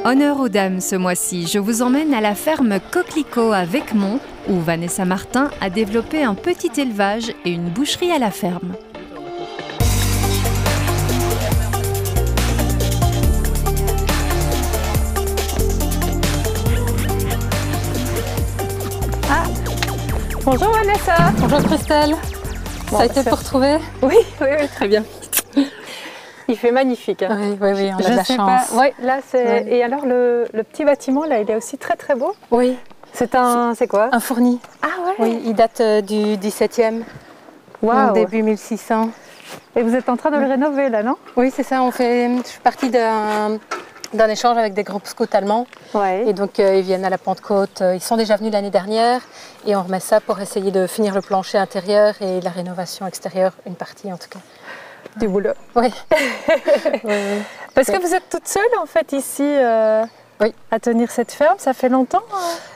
Honneur aux dames ce mois-ci, je vous emmène à la ferme Coquelicot à Vecmont, où Vanessa Martin a développé un petit élevage et une boucherie à la ferme. Bonjour Vanessa. Bonjour Christelle. Bon, ça a été pour trouver? Oui, très bien. Il fait magnifique. Hein. Oui, on a de la chance. Oui, là c'est. Et alors le petit bâtiment là, il est aussi très très beau. Oui. C'est quoi? Un fourni. Ah ouais. Oui, il date du 17e. Wow. Donc début 1600. Et vous êtes en train de le rénover là, non? Oui, c'est ça. Je suis partie d'un échange avec des groupes scouts allemands. Ouais. Et donc ils viennent à la Pentecôte. Ils sont déjà venus l'année dernière et on remet ça pour essayer de finir le plancher intérieur et la rénovation extérieure, une partie en tout cas. Du boulot. Oui. Parce que vous êtes toute seule en fait ici à tenir cette ferme, ça fait longtemps?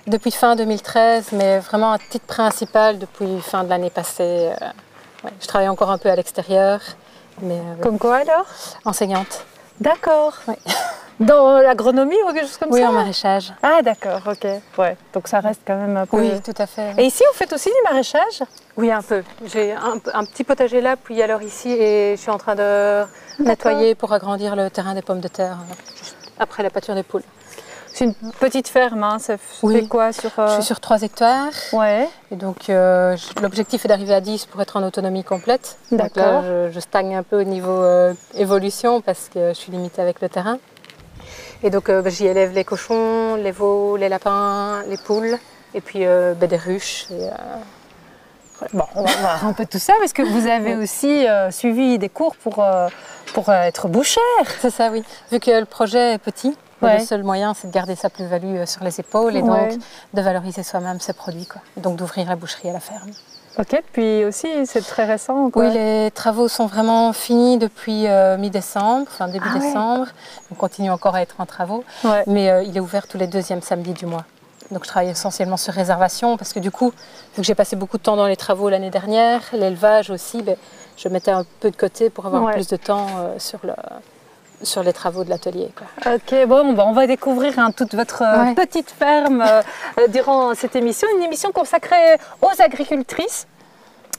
Depuis fin 2013, mais vraiment à titre principal depuis fin de l'année passée. Je travaille encore un peu à l'extérieur. Comme quoi alors? Enseignante. D'accord. Oui. Dans l'agronomie ou quelque chose comme ça? Oui, en maraîchage. Ah d'accord, ok. Ouais. Donc ça reste quand même un peu... Oui, tout à fait. Et ici, vous faites aussi du maraîchage? Oui, un peu. J'ai un petit potager là, puis alors ici, et je suis en train de nettoyer pour agrandir le terrain des pommes de terre, juste après la pâture des poules. C'est une petite ferme, hein. Ça fait quoi sur... Je suis sur 3 hectares. Ouais. Et donc, l'objectif est d'arriver à 10 pour être en autonomie complète. D'accord. Donc là, je stagne un peu au niveau évolution parce que je suis limitée avec le terrain. Et donc, j'y élève les cochons, les veaux, les lapins, les poules, et puis des ruches. Et, Bon, on va voir un peu tout ça, parce que vous avez aussi suivi des cours pour être bouchère. C'est ça, oui. Vu que le projet est petit, le seul moyen, c'est de garder sa plus-value sur les épaules et donc de valoriser soi-même ses produits, quoi. Donc d'ouvrir la boucherie à la ferme. Ok, puis aussi, c'est très récent, quoi. Oui, les travaux sont vraiment finis depuis mi-décembre, enfin début décembre. On continue encore à être en travaux, mais il est ouvert tous les 2e samedis du mois. Donc je travaille essentiellement sur réservation parce que du coup, vu que j'ai passé beaucoup de temps dans les travaux l'année dernière, l'élevage aussi, je mettais un peu de côté pour avoir plus de temps sur les travaux de l'atelier. Ok, bon, on va découvrir toute votre petite ferme durant cette émission, une émission consacrée aux agricultrices.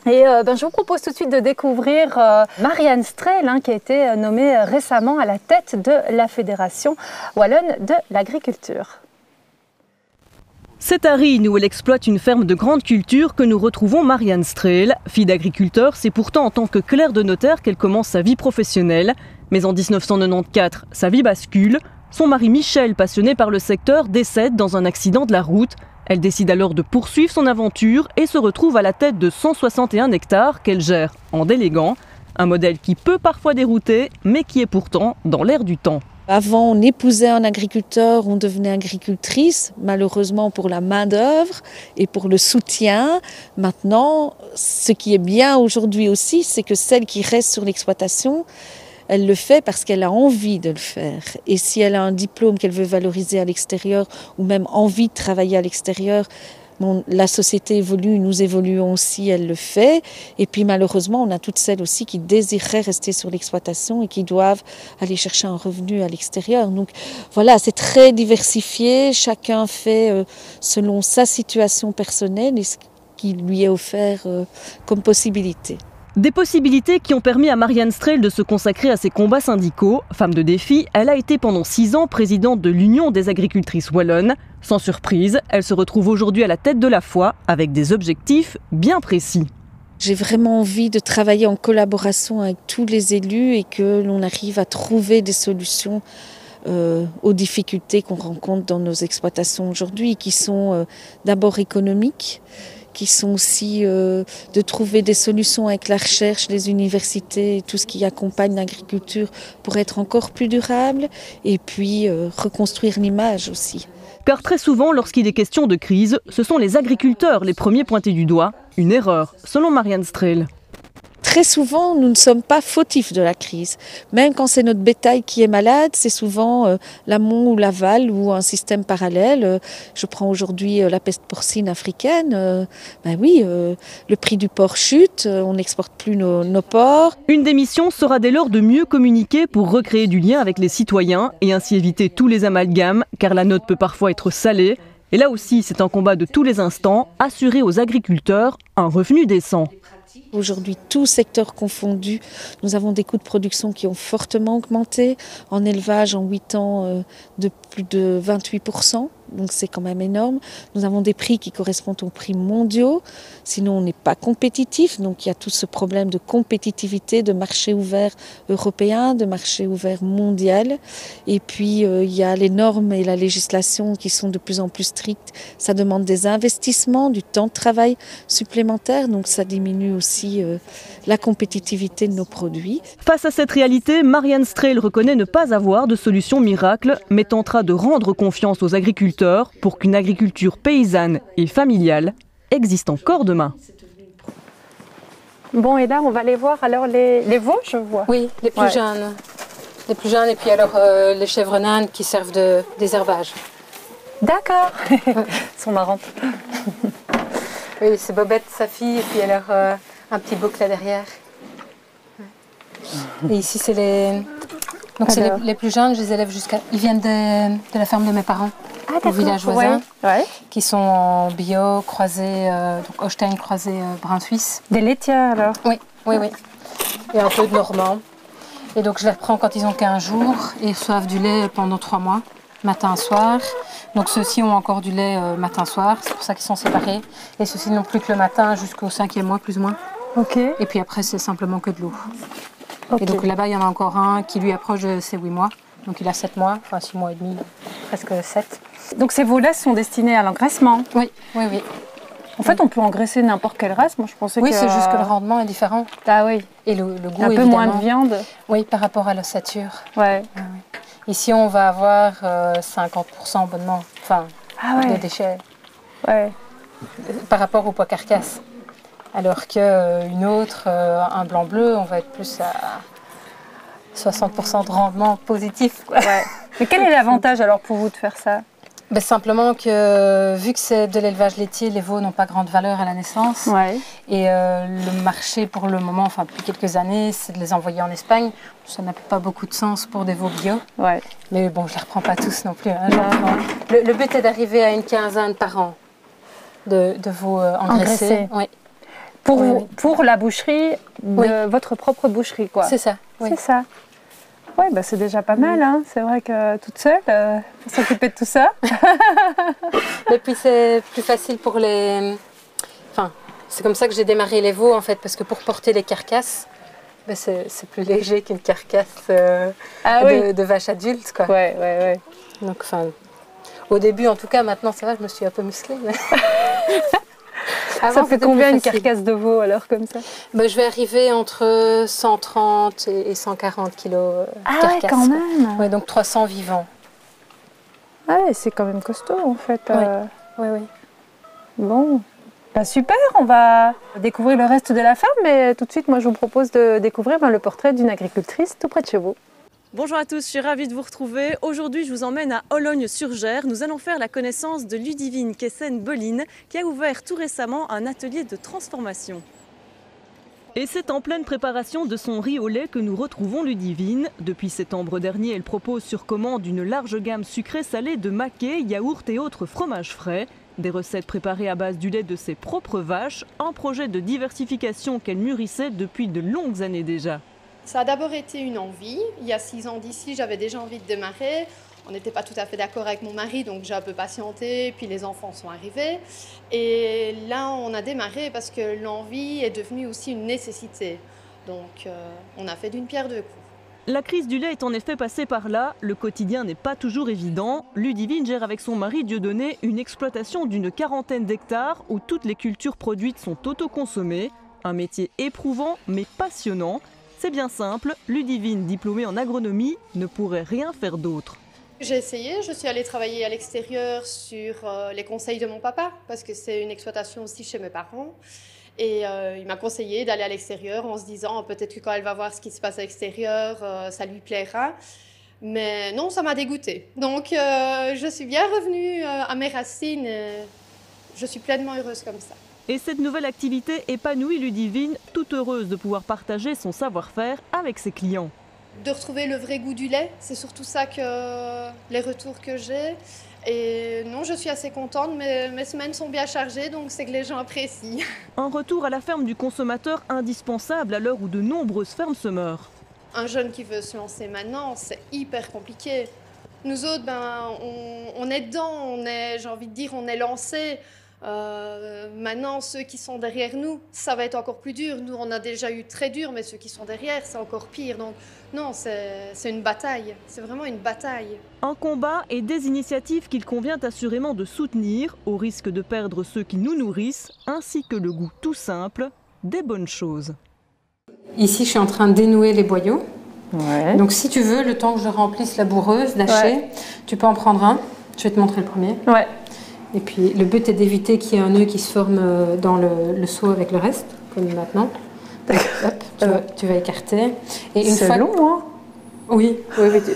Et je vous propose tout de suite de découvrir Marianne Strel, qui a été nommée récemment à la tête de la Fédération wallonne de l'agriculture. C'est à Rhine où elle exploite une ferme de grande culture que nous retrouvons Marianne Strel. Fille d'agriculteur, c'est pourtant en tant que clerc de notaire qu'elle commence sa vie professionnelle. Mais en 1994, sa vie bascule. Son mari Michel, passionné par le secteur, décède dans un accident de la route. Elle décide alors de poursuivre son aventure et se retrouve à la tête de 161 hectares qu'elle gère en déléguant. Un modèle qui peut parfois dérouter, mais qui est pourtant dans l'air du temps. Avant, on épousait un agriculteur, on devenait agricultrice, malheureusement pour la main-d'œuvre et pour le soutien. Maintenant, ce qui est bien aujourd'hui aussi, c'est que celle qui reste sur l'exploitation, elle le fait parce qu'elle a envie de le faire. Et si elle a un diplôme qu'elle veut valoriser à l'extérieur ou même envie de travailler à l'extérieur, la société évolue, nous évoluons aussi, elle le fait. Et puis malheureusement, on a toutes celles aussi qui désireraient rester sur l'exploitation et qui doivent aller chercher un revenu à l'extérieur. Donc voilà, c'est très diversifié. Chacun fait selon sa situation personnelle et ce qui lui est offert comme possibilité. Des possibilités qui ont permis à Marianne Strel de se consacrer à ses combats syndicaux. Femme de défi, elle a été pendant 6 ans présidente de l'Union des agricultrices wallonnes. Sans surprise, elle se retrouve aujourd'hui à la tête de la FOI avec des objectifs bien précis. J'ai vraiment envie de travailler en collaboration avec tous les élus et que l'on arrive à trouver des solutions aux difficultés qu'on rencontre dans nos exploitations aujourd'hui, qui sont d'abord économiques, qui sont aussi de trouver des solutions avec la recherche, les universités, tout ce qui accompagne l'agriculture pour être encore plus durable et puis reconstruire l'image aussi. Car très souvent, lorsqu'il est question de crise, ce sont les agriculteurs les premiers pointés du doigt. Une erreur, selon Marianne Strel. très souvent, nous ne sommes pas fautifs de la crise. Même quand c'est notre bétail qui est malade, c'est souvent l'amont ou l'aval ou un système parallèle. Je prends aujourd'hui la peste porcine africaine. Le prix du porc chute, on n'exporte plus nos porcs. Une des missions sera dès lors de mieux communiquer pour recréer du lien avec les citoyens et ainsi éviter tous les amalgames, car la note peut parfois être salée. Et là aussi, c'est un combat de tous les instants, assurer aux agriculteurs un revenu décent. Aujourd'hui, tous secteurs confondus, nous avons des coûts de production qui ont fortement augmenté. En élevage, en 8 ans, de plus de 28%. Donc c'est quand même énorme. Nous avons des prix qui correspondent aux prix mondiaux. Sinon, on n'est pas compétitif. Donc il y a tout ce problème de compétitivité, de marché ouvert européen, de marché ouvert mondial. Et puis il y a les normes et la législation qui sont de plus en plus strictes. Ça demande des investissements, du temps de travail supplémentaire. Donc ça diminue aussi la compétitivité de nos produits. Face à cette réalité, Marianne Strehl reconnaît ne pas avoir de solution miracle, mais tentera de rendre confiance aux agriculteurs pour qu'une agriculture paysanne et familiale existe encore demain. Bon, et là, on va aller voir alors les veaux, je vois. Oui, les plus jeunes. Les plus jeunes et puis alors les chèvres naines qui servent de désherbage. D'accord. Elles sont marrantes. Oui, c'est Bobette, sa fille, et puis alors un petit bouc là derrière. Et ici, c'est les... Donc c'est les plus jeunes, je les élève jusqu'à... Ils viennent de la ferme de mes parents, au village voisin, qui sont en bio, croisés, donc Holstein croisé brun suisse. Des laitières alors? Oui. Et un peu de normand. Et donc je les reprends quand ils ont 15 jours et ils reçoivent du lait pendant 3 mois, matin, soir. Donc ceux-ci ont encore du lait matin, soir, c'est pour ça qu'ils sont séparés. Et ceux-ci n'ont plus que le matin jusqu'au 5e mois plus ou moins. Ok. Et puis après c'est simplement que de l'eau. Okay. Et donc là-bas, il y en a encore un qui lui approche de ses 8 mois. Donc il a 7 mois, enfin 6 mois et demi, presque 7. Donc ces veaux-là sont destinés à l'engraissement? Oui. En fait, on peut engraisser n'importe quelle race. Moi, je pensais oui, c'est juste que le rendement est différent. Ah oui. Et le goût, un peu moins de viande. Oui, par rapport à l'ossature. Ouais. Ici, on va avoir 50% abonnement, de déchets. Ouais. Par rapport au poids carcasse. Alors qu'une autre, un blanc-bleu, on va être plus à 60% de rendement positif. Quoi. Ouais. Mais quel est l'avantage alors pour vous de faire ça? Simplement que vu que c'est de l'élevage laitier, les veaux n'ont pas grande valeur à la naissance. Ouais. Et le marché pour le moment, depuis quelques années, c'est de les envoyer en Espagne. Ça n'a pas beaucoup de sens pour des veaux bio. Ouais. Mais bon, je ne les reprends pas tous non plus. Hein, le but est d'arriver à une quinzaine par an de veaux engraissés. Oui. Pour la boucherie, votre propre boucherie, quoi. C'est ça. Oui. C'est ça. Oui, c'est déjà pas mal. Hein. C'est vrai que toute seule, pour s'occuper de tout ça. Et puis c'est plus facile pour les... c'est comme ça que j'ai démarré les veaux, en fait, parce que pour porter les carcasses, c'est plus léger qu'une carcasse de vache adulte, quoi. Ouais. Donc, au début, en tout cas, maintenant, ça va, je me suis un peu musclée. Mais... Ça fait combien une carcasse de veau alors comme ça? Je vais arriver entre 130 et 140 kilos carcasse. Ouais, quand même. Ouais, donc 300 vivants. Ouais, c'est quand même costaud en fait. Oui. Bon, super, on va découvrir le reste de la ferme, mais tout de suite, moi je vous propose de découvrir le portrait d'une agricultrice tout près de chez vous. Bonjour à tous, je suis ravie de vous retrouver. Aujourd'hui, je vous emmène à Ologne-sur-Gers. Nous allons faire la connaissance de Ludivine Kessen-Boline qui a ouvert tout récemment un atelier de transformation. Et c'est en pleine préparation de son riz au lait que nous retrouvons Ludivine. Depuis septembre dernier, elle propose sur commande une large gamme sucrée-salée de maquets, yaourts et autres fromages frais. Des recettes préparées à base du lait de ses propres vaches, un projet de diversification qu'elle mûrissait depuis de longues années déjà. Ça a d'abord été une envie. Il y a 6 ans d'ici, j'avais déjà envie de démarrer. On n'était pas tout à fait d'accord avec mon mari, donc j'ai un peu patienté, puis les enfants sont arrivés. Et là, on a démarré parce que l'envie est devenue aussi une nécessité. Donc, on a fait d'une pierre deux coups. La crise du lait est en effet passée par là. Le quotidien n'est pas toujours évident. Ludivine gère avec son mari Dieudonné une exploitation d'une 40aine d'hectares où toutes les cultures produites sont autoconsommées. Un métier éprouvant mais passionnant. C'est bien simple, Ludivine, diplômée en agronomie, ne pourrait rien faire d'autre. J'ai essayé, je suis allée travailler à l'extérieur sur les conseils de mon papa, parce que c'est une exploitation aussi chez mes parents. Et il m'a conseillé d'aller à l'extérieur en se disant peut-être que quand elle va voir ce qui se passe à l'extérieur, ça lui plaira. Mais non, ça m'a dégoûtée. Donc je suis bien revenue à mes racines et je suis pleinement heureuse comme ça. Et cette nouvelle activité épanouit Ludivine, toute heureuse de pouvoir partager son savoir-faire avec ses clients. De retrouver le vrai goût du lait, c'est surtout ça que les retours que j'ai. Et non, je suis assez contente, mes semaines sont bien chargées, donc c'est que les gens apprécient. Un retour à la ferme du consommateur indispensable à l'heure où de nombreuses fermes se meurent. Un jeune qui veut se lancer maintenant, c'est hyper compliqué. Nous autres, on est dedans, j'ai envie de dire, on est lancés. Maintenant, ceux qui sont derrière nous, ça va être encore plus dur. Nous, on a déjà eu très dur, mais ceux qui sont derrière, c'est encore pire. Donc, non, c'est une bataille. C'est vraiment une bataille. Un combat et des initiatives qu'il convient assurément de soutenir, au risque de perdre ceux qui nous nourrissent, ainsi que le goût tout simple des bonnes choses. Ici, je suis en train de dénouer les boyaux. Ouais. Donc, si tu veux, le temps que je remplisse la bourreuse d'hacher, tu peux en prendre un. Je vais te montrer le premier. Ouais. Et puis le but est d'éviter qu'il y ait un nœud qui se forme dans le seau avec le reste, comme maintenant. Hop, tu vas écarter. Et c'est long, hein? Oui.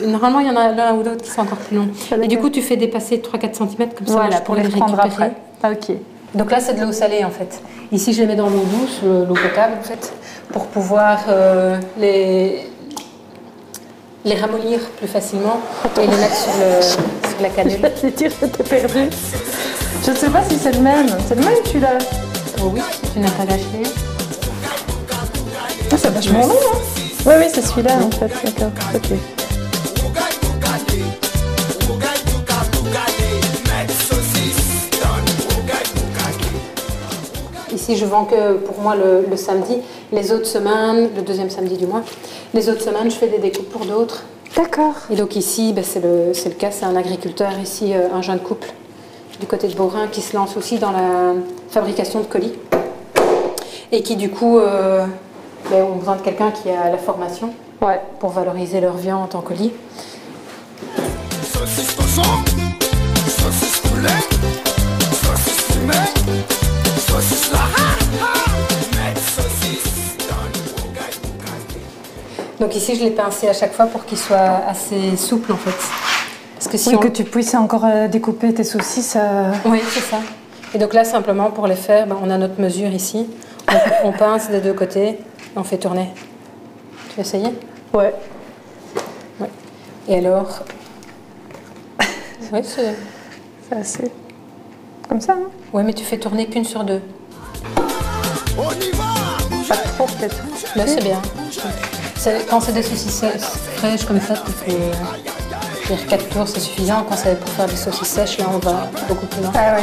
Normalement, il y en a l'un ou l'autre qui sont encore plus longs. Et du coup, tu fais dépasser 3-4 cm comme ça, voilà, pour les prendre récupérer. après. Ok. Donc là, c'est de l'eau salée en fait. Ici, je les mets dans l'eau douce, l'eau potable en fait, pour pouvoir les ramollir plus facilement et les mettre sur la canule. Je vais dire que t'es perdu. Je ne sais pas si c'est le même. C'est le même celui-là? Oh oui, tu n'as pas lâché. Ah, c'est vachement long, hein? Oui, c'est celui-là en fait. D'accord. Ok. Ici, je vends que pour moi le samedi. Les autres semaines, le deuxième samedi du mois, les autres semaines, je fais des découpes pour d'autres. D'accord. Et donc ici, c'est le cas, c'est un agriculteur ici, un jeune couple du côté de Beaurain qui se lance aussi dans la fabrication de colis et qui du coup ont besoin de quelqu'un qui a la formation pour valoriser leur viande en colis. Saucisse cochon, saucisse poulet, saucisse fumée, saucisse Donc ici, je l'ai pincé à chaque fois pour qu'il soit assez souple en fait. Parce que si que tu puisses encore découper tes saucisses. Oui, c'est ça. Et donc là, simplement pour les faire, on a notre mesure ici. On pince des deux côtés et on fait tourner. Tu veux essayer? Ouais. Et alors? Oui, c'est assez. Comme ça, non? Oui, mais tu fais tourner qu'une sur deux. On y va! Pas trop peut-être. Là, c'est bien. Quand c'est des saucisses fraîches comme ça, tu fais faire 4 tours, c'est suffisant. Quand c'est pour faire des saucisses sèches, là, on va beaucoup plus loin. Ah oui.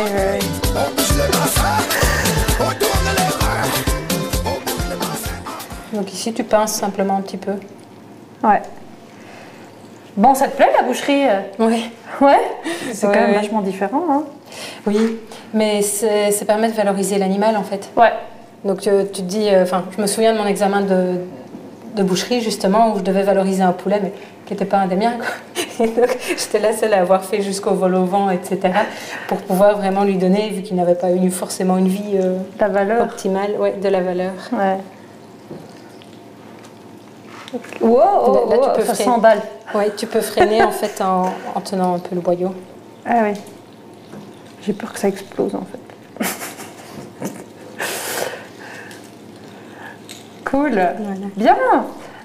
Donc ici, tu pinces simplement un petit peu. Ouais. Bon, ça te plaît la boucherie? Oui. Ouais. C'est quand même vachement différent, hein? Oui, mais ça permet de valoriser l'animal en fait. Ouais. Donc tu te dis, je me souviens de mon examen de boucherie justement où je devais valoriser un poulet mais qui n'était pas un des miens. Et donc j'étais la seule à avoir fait jusqu'au vol au vent, etc. pour pouvoir vraiment lui donner, vu qu'il n'avait pas eu forcément une vie la valeur optimale, de la valeur. Ouais. Wow, là, tu peux ça s'emballe. Oui, tu peux freiner en fait en tenant un peu le boyau. Ah oui. J'ai peur que ça explose en fait. Cool. Voilà. Bien.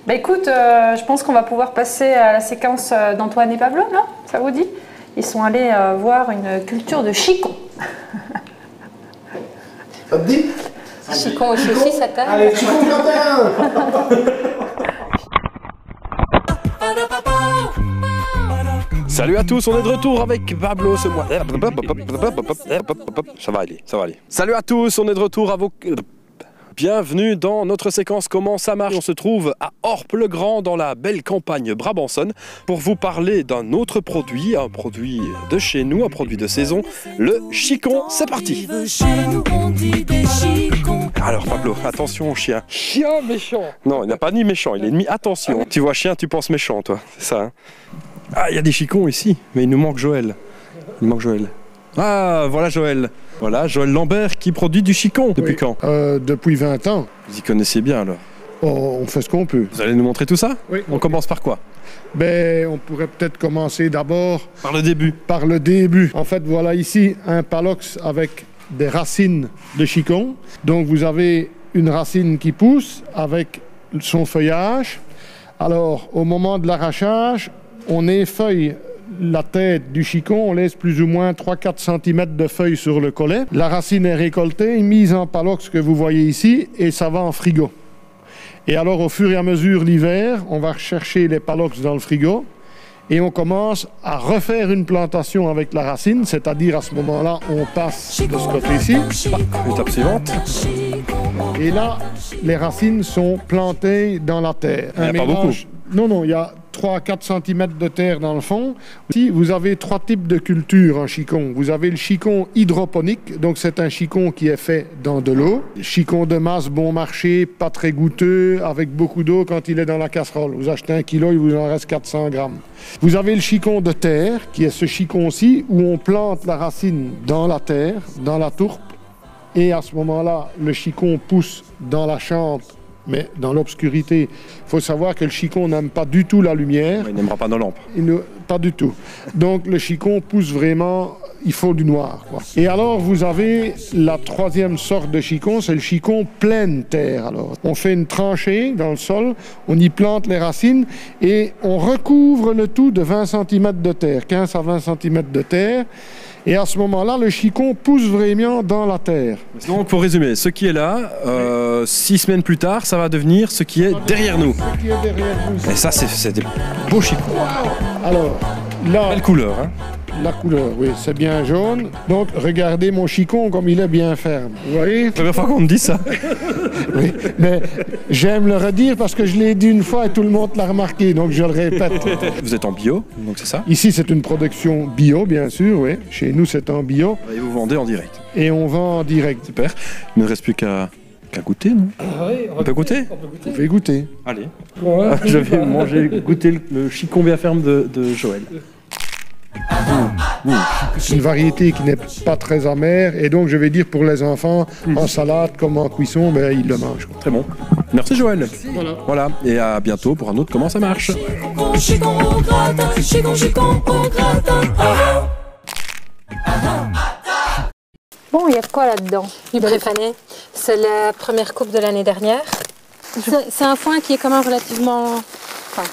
Bah écoute, je pense qu'on va pouvoir passer à la séquence d'Antoine et Pablo, là. Ça vous dit? Ils sont allés voir une culture de chicon. Ça te dit? Chicon aussi, ça t'a? Allez, chicon 31. Salut à tous, on est de retour avec Pablo ce mois. Ça va aller. Salut à tous, on est de retour avec... Bienvenue dans notre séquence Comment ça marche. On se trouve à Orpe-le-Grand dans la belle campagne brabançonne pour vous parler d'un autre produit, un produit de chez nous, un produit de saison, le chicon. C'est parti. Alors Pablo, attention au chien. Chien méchant. Non, il n'a pas ni méchant, il est ennemi. Attention, tu vois chien, tu penses méchant toi, c'est ça hein? Ah, il y a des chicons ici, mais il nous manque Joël. Ah, voilà Joël. Voilà, Joël Lambert qui produit du chicon. Depuis quand? Depuis 20 ans. Vous y connaissiez bien alors? On fait ce qu'on peut. Vous allez nous montrer tout ça? Oui. On commence par quoi? On pourrait peut-être commencer d'abord... Par le début. Par le début. En fait, voilà ici un palox avec des racines de chicon. Donc vous avez une racine qui pousse avec son feuillage. Alors, au moment de l'arrachage, on effeuille la tête du chicon, on laisse plus ou moins 3-4 cm de feuilles sur le collet. La racine est récoltée, mise en palox que vous voyez ici, et ça va en frigo. Et alors, au fur et à mesure, l'hiver, on va chercher les palox dans le frigo et on commence à refaire une plantation avec la racine, c'est-à-dire à ce moment-là, on passe de ce côté-ci. Étape suivante. Et là, les racines sont plantées dans la terre. Il n'y a pas beaucoup. Non, il y a 3 à 4 cm de terre dans le fond. Ici, vous avez 3 types de cultures en chicon. Vous avez le chicon hydroponique, donc c'est un chicon qui est fait dans de l'eau. Chicon de masse bon marché, pas très goûteux, avec beaucoup d'eau quand il est dans la casserole. Vous achetez 1 kilo, il vous en reste 400 grammes. Vous avez le chicon de terre, qui est ce chicon-ci, où on plante la racine dans la terre, dans la tourbe. Et à ce moment-là, le chicon pousse dans la chante, mais dans l'obscurité. Il faut savoir que le chicon n'aime pas du tout la lumière. Il n'aimera pas nos lampes. Pas du tout. Donc le chicon pousse vraiment, il faut du noir, quoi. Et alors vous avez la troisième sorte de chicon, c'est le chicon pleine terre. Alors on fait une tranchée dans le sol, on y plante les racines et on recouvre le tout de 20 cm de terre, 15 à 20 cm de terre. Et à ce moment-là, le chicon pousse vraiment dans la terre. Donc, pour résumer, ce qui est là, 6 semaines plus tard, ça va devenir ce qui est derrière nous. Ce qui est derrière nous. Et ça, c'est des beaux chicons. Alors, là... Belle couleur, hein? La couleur, oui, c'est bien jaune. Donc, regardez mon chicon comme il est bien ferme. Vous voyez? Première fois qu'on me dit ça. Oui, mais j'aime le redire parce que je l'ai dit une fois et tout le monde l'a remarqué, donc je le répète. Vous êtes en bio, donc c'est ça? Ici, c'est une production bio, bien sûr, oui. Chez nous, c'est en bio. Et vous vendez en direct? Et on vend en direct. Super. Il ne reste plus qu'à goûter, non? Oui, on peut goûter? Vous pouvez goûter. Allez. Je vais goûter le chicon bien ferme de Joël. C'est une variété qui n'est pas très amère et donc je vais dire pour les enfants, en salade comme en cuisson, ils le mangent. Très bon. Merci Joël. Voilà. Et à bientôt pour un autre Comment ça marche. Bon, il y a quoi là-dedans? Du préfané. C'est la première coupe de l'année dernière. C'est un foin qui est quand même relativement... Enfin,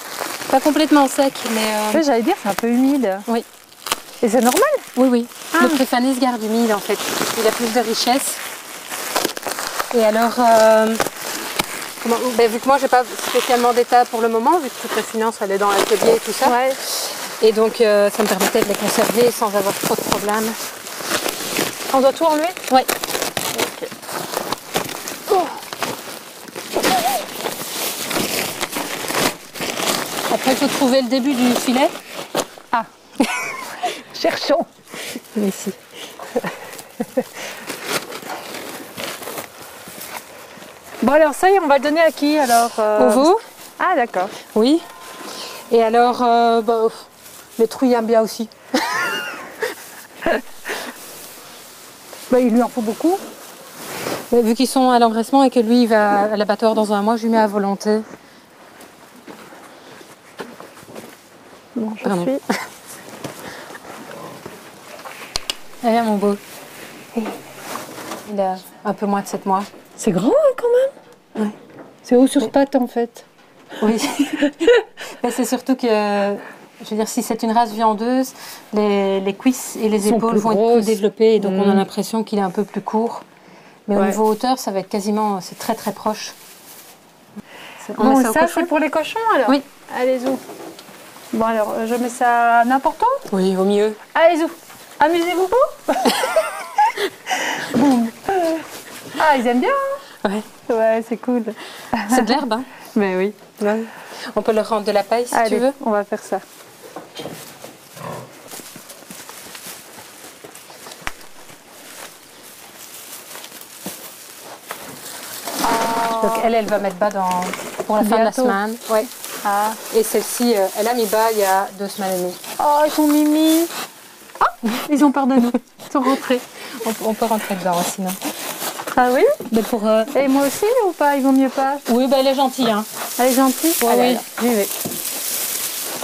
pas complètement sec, mais... Oui, j'allais dire, c'est un peu humide. Oui. Et c'est normal? Oui, oui. Le préfané se garde humide, en fait. Il a plus de richesse. Et alors... vu que moi, j'ai pas spécialement d'état pour le moment, vu que toute la finance, elle est dans l'atelier et tout ça. Ouais. Et donc, ça me permettait de les conserver sans avoir trop de problèmes. On doit tout enlever? Oui. Okay. Après, il faut trouver le début du filet. Ah. Cherchons. Ici. Bon alors ça y est, on va le donner à qui alors Au veau. Ah d'accord. Oui. Et alors, les trouilles aiment bien aussi. Il lui en faut beaucoup. Mais vu qu'ils sont à l'engraissement et que lui il va à l'abattoir dans un mois, je lui mets à volonté. Bon, je suis. Allez, mon beau. Il a un peu moins de 7 mois. C'est grand hein, quand même. Ouais. C'est haut sur pattes en fait. Oui. Mais c'est surtout que, je veux dire, si c'est une race viandeuse, les cuisses et les épaules vont être plus développées et donc on a l'impression qu'il est un peu plus court. Mais au niveau hauteur, ça va être quasiment, c'est très très proche. Bon, ça c'est pour les cochons alors? Oui. Allez-y. Bon alors, je mets ça n'importe où? Oui, au mieux. Allez-y. Amusez-vous pas. Boum. Ah, ils aiment bien hein? Ouais. Ouais, c'est cool. C'est de l'herbe, hein? Mais oui. Ouais. On peut leur rendre de la paille si Allez, tu veux. On va faire ça. Donc elle va mettre bas pour la fin de la semaine. Ouais. Ah. Et celle-ci, elle a mis bas il y a 2 semaines et demie. Oh, ils sont mimi. Oh, Ils ont peur de nous. Ils sont rentrés. On peut rentrer dedans sinon. Ah oui? Mais pour, Et moi aussi ou pas? Il vaut mieux pas? oui, elle est gentille. Hein. Elle est gentille? Ouais, Allez, oui. j'y vais.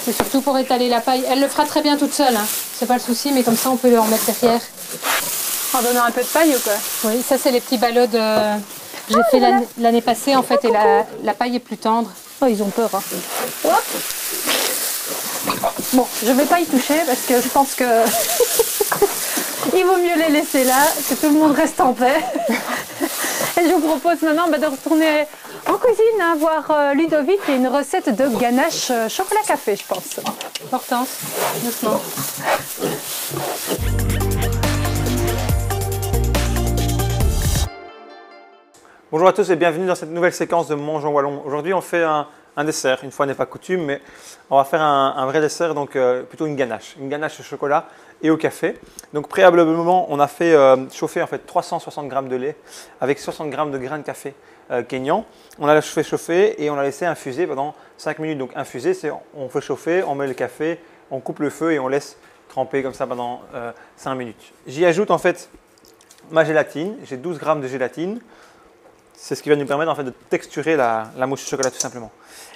C'est surtout pour étaler la paille. Elle le fera très bien toute seule. Hein. C'est pas le souci, mais comme ça, on peut lui en mettre derrière. En donnant un peu de paille ou quoi? Oui, ça, c'est les petits ballots que j'ai fait l'année passée, en fait, et la paille est plus tendre. Oh, ils ont peur. Hein. Hop. Bon, je vais pas y toucher parce que je pense que il vaut mieux les laisser là, que tout le monde reste en paix. Et je vous propose maintenant de retourner en cuisine, hein, voir Ludovic et une recette de ganache chocolat café, je pense. Hortense, doucement. Bonjour à tous et bienvenue dans cette nouvelle séquence de Mange en Wallon. Aujourd'hui on fait un dessert, une fois n'est pas coutume, mais on va faire un vrai dessert, donc plutôt une ganache au chocolat et au café. Donc préalablement on a fait chauffer en fait 360 g de lait avec 60 g de grains de café kényan. On l'a fait chauffer et on l'a laissé infuser pendant 5 minutes. Donc infuser, c'est on fait chauffer, on met le café, on coupe le feu et on laisse tremper comme ça pendant 5 minutes. J'y ajoute en fait ma gélatine, j'ai 12 g de gélatine. C'est ce qui va nous permettre en fait de texturer la mousse au chocolat tout simplement.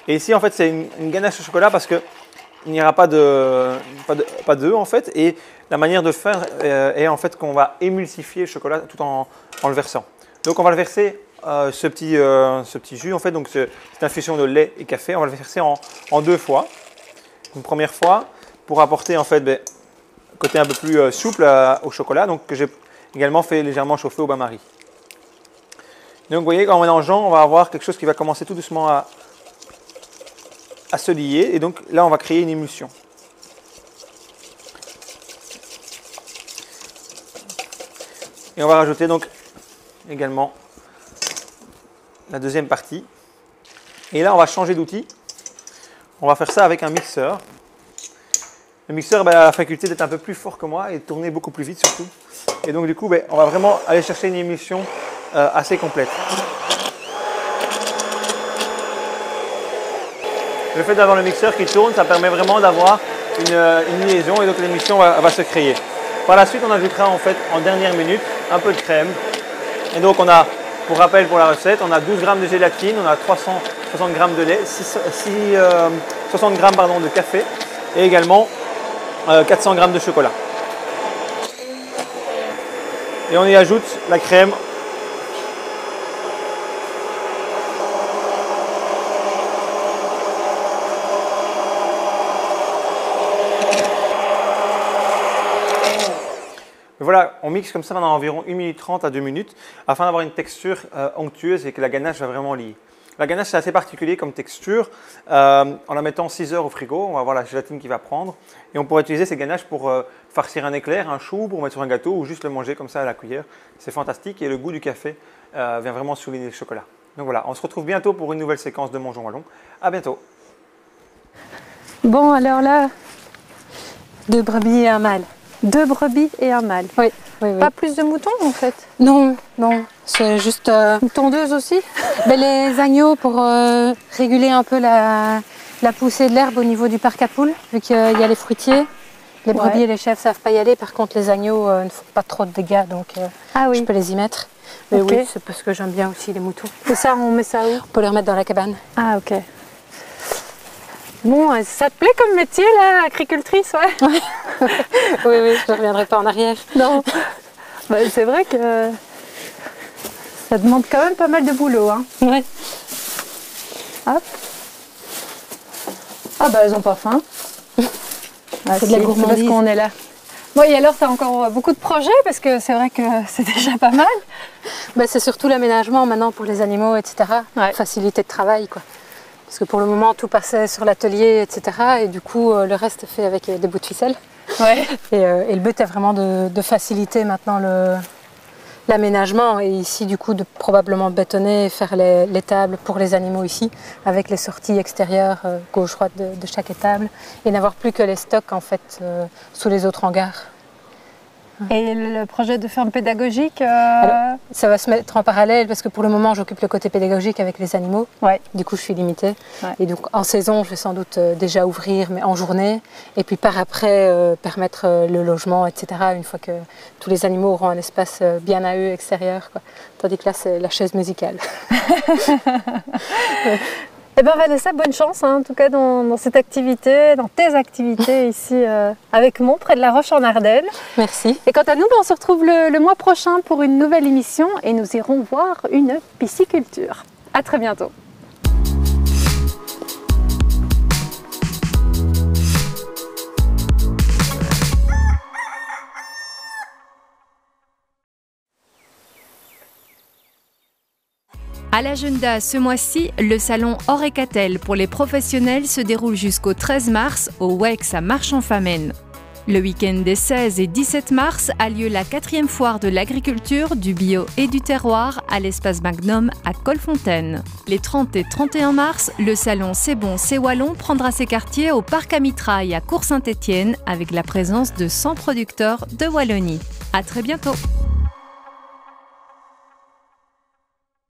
Et ici en fait c'est une ganache au chocolat parce qu'il n'y aura pas d'œufs en fait, et la manière de faire est en fait qu'on va émulsifier le chocolat tout en le versant. Donc on va le verser ce petit jus en fait, donc cette infusion de lait et café, on va le verser en deux fois. Une première fois pour apporter en fait côté un peu plus souple au chocolat, donc que j'ai également fait légèrement chauffer au bain-marie. Donc vous voyez, qu'en mélangeant, on va avoir quelque chose qui va commencer tout doucement à se lier. Et donc là, on va créer une émulsion. Et on va rajouter donc également la deuxième partie. Et là, on va changer d'outil. On va faire ça avec un mixeur. Le mixeur a la faculté d'être un peu plus fort que moi et de tourner beaucoup plus vite surtout. Et donc du coup, on va vraiment aller chercher une émulsion assez complète. Le fait d'avoir le mixeur qui tourne, ça permet vraiment d'avoir une liaison et donc l'émulsion va se créer. Par la suite, on ajoutera en fait en dernière minute un peu de crème. Et donc on a, pour rappel pour la recette, on a 12 g de gélatine, on a 360 g de lait, 60 g de café et également 400 g de chocolat. Et on y ajoute la crème. Et voilà, on mixe comme ça pendant environ 1 minute 30 à 2 minutes afin d'avoir une texture onctueuse et que la ganache va vraiment lier. La ganache c'est assez particulier comme texture. En la mettant 6 heures au frigo, on va avoir la gélatine qui va prendre. Et on pourrait utiliser ces ganaches pour farcir un éclair, un chou, pour mettre sur un gâteau ou juste le manger comme ça à la cuillère. C'est fantastique et le goût du café vient vraiment souligner le chocolat. Donc voilà, on se retrouve bientôt pour une nouvelle séquence de Mange en Wallon. À bientôt. Bon, alors là, 2 brebis et un mâle. 2 brebis et un mâle. Oui. Pas plus de moutons en fait? Non, c'est juste... Une tondeuse aussi? Les agneaux pour réguler un peu la poussée de l'herbe au niveau du parc à poules, vu qu'il y a les fruitiers. Les brebis et les chèvres ne savent pas y aller, par contre les agneaux ne font pas trop de dégâts, donc je peux les y mettre. Mais oui, c'est parce que j'aime bien aussi les moutons. Et ça, on met ça où? On peut les remettre dans la cabane. Ah ok. Bon, ça te plaît comme métier là, agricultrice, ouais? Oui, je ne reviendrai pas en arrière. Non. C'est vrai que ça demande quand même pas mal de boulot, hein. Ouais. Hop. Ah bah elles ont pas faim. C'est de la gourmandise. Parce qu'on est là. Bon, et alors tu as encore beaucoup de projets parce que c'est vrai que c'est déjà pas mal. C'est surtout l'aménagement maintenant pour les animaux, etc. Ouais. Facilité de travail, quoi. Parce que pour le moment, tout passait sur l'atelier, etc. Et du coup, le reste est fait avec des bouts de ficelle. Ouais. Et le but est vraiment de faciliter maintenant l'aménagement. Et ici, du coup, de probablement bétonner et faire les tables pour les animaux ici, avec les sorties extérieures, gauche-droite de chaque étable. Et n'avoir plus que les stocks, en fait, sous les autres hangars. Et le projet de ferme pédagogique Alors, ça va se mettre en parallèle parce que pour le moment, j'occupe le côté pédagogique avec les animaux. Du coup, je suis limitée. Et donc, en saison, je vais sans doute déjà ouvrir, mais en journée. Et puis, par après, permettre le logement, etc. Une fois que tous les animaux auront un espace bien à eux, extérieur, quoi. Tandis que là, c'est la chaise musicale. Eh bien Vanessa, bonne chance en tout cas dans cette activité, dans tes activités ici avec Mont, près de La Roche en Ardenne. Merci. Et quant à nous, on se retrouve le mois prochain pour une nouvelle émission et nous irons voir une pisciculture. À très bientôt. À l'agenda ce mois-ci, le salon Orecatel pour les professionnels se déroule jusqu'au 13 mars au WEX à Marchand-Famenne. Le week-end des 16 et 17 mars a lieu la 4e foire de l'agriculture, du bio et du terroir à l'espace Magnum à Colfontaine. Les 30 et 31 mars, le salon C'est bon, c'est Wallon prendra ses quartiers au parc à Mitraille à Cours-Saint-Étienne avec la présence de 100 producteurs de Wallonie. À très bientôt!